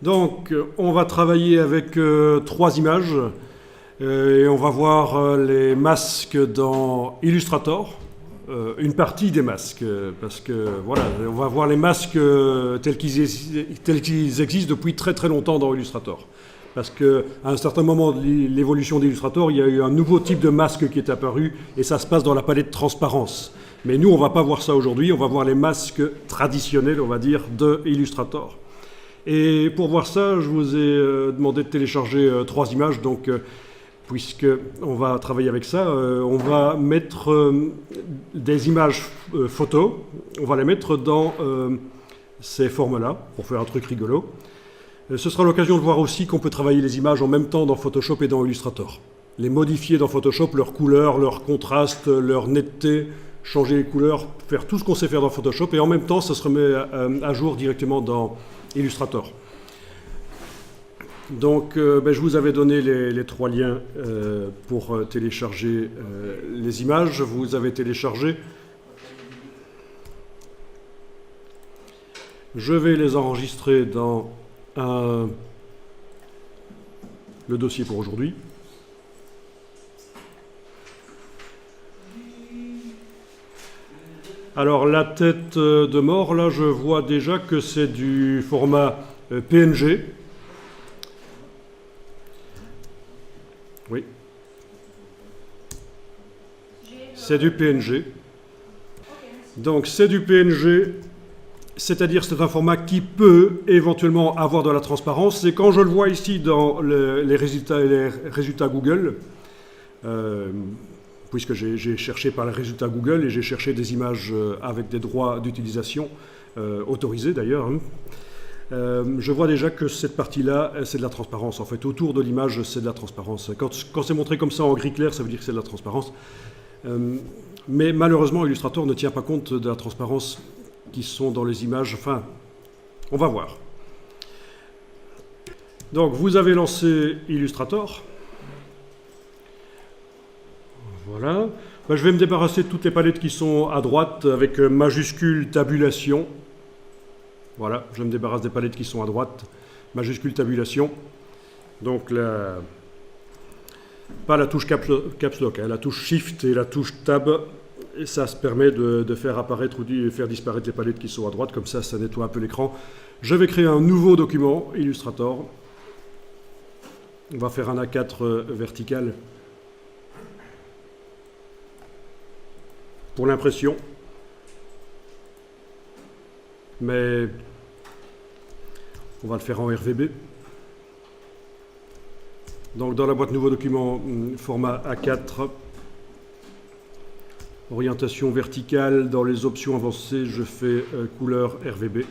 Donc, on va travailler avec trois images et on va voir les masques dans Illustrator, une partie des masques, parce que voilà, on va voir les masques tels qu'ils existent depuis très très longtemps dans Illustrator. Parce qu'à un certain moment de l'évolution d'Illustrator, il y a eu un nouveau type de masque qui est apparu et ça se passe dans la palette transparence. Mais nous, on ne va pas voir ça aujourd'hui, on va voir les masques traditionnels, on va dire, de Illustrator. Et pour voir ça, je vous ai demandé de télécharger trois images. Donc, puisqu'on va travailler avec ça, on va mettre des images photos, on va les mettre dans ces formes-là, pour faire un truc rigolo. Ce sera l'occasion de voir aussi qu'on peut travailler les images en même temps dans Photoshop et dans Illustrator. Les modifier dans Photoshop, leurs couleurs, leur contraste, leur netteté, changer les couleurs, faire tout ce qu'on sait faire dans Photoshop, et en même temps, ça se remet à jour directement dans Illustrator. Donc, je vous avais donné les trois liens pour télécharger les images. Vous avez téléchargé. Je vais les enregistrer dans le dossier pour aujourd'hui. Alors, la tête de mort, là, je vois déjà que c'est du format PNG. Oui. C'est du PNG. Donc, c'est du PNG, c'est-à-dire c'est un format qui peut éventuellement avoir de la transparence. Et quand je le vois ici dans les résultats Google, puisque j'ai cherché par les résultats Google et j'ai cherché des images avec des droits d'utilisation, autorisés d'ailleurs, hein, je vois déjà que cette partie-là, c'est de la transparence. En fait, autour de l'image, c'est de la transparence. Quand c'est montré comme ça en gris clair, ça veut dire que c'est de la transparence. Mais malheureusement, Illustrator ne tient pas compte de la transparence qui sont dans les images. Enfin, on va voir. Donc, vous avez lancé Illustrator. Voilà. Je vais me débarrasser de toutes les palettes qui sont à droite avec majuscule tabulation. Voilà, je me débarrasse des palettes qui sont à droite, majuscule tabulation. Donc, pas la touche Caps Lock, hein, la touche Shift et la touche Tab. Et ça se permet de faire apparaître ou de faire disparaître les palettes qui sont à droite. Comme ça, ça nettoie un peu l'écran. Je vais créer un nouveau document, Illustrator. On va faire un A4 vertical pour l'impression. Mais on va le faire en RVB. Donc dans la boîte nouveau document, format A4, orientation verticale, dans les options avancées, je fais couleur RVB.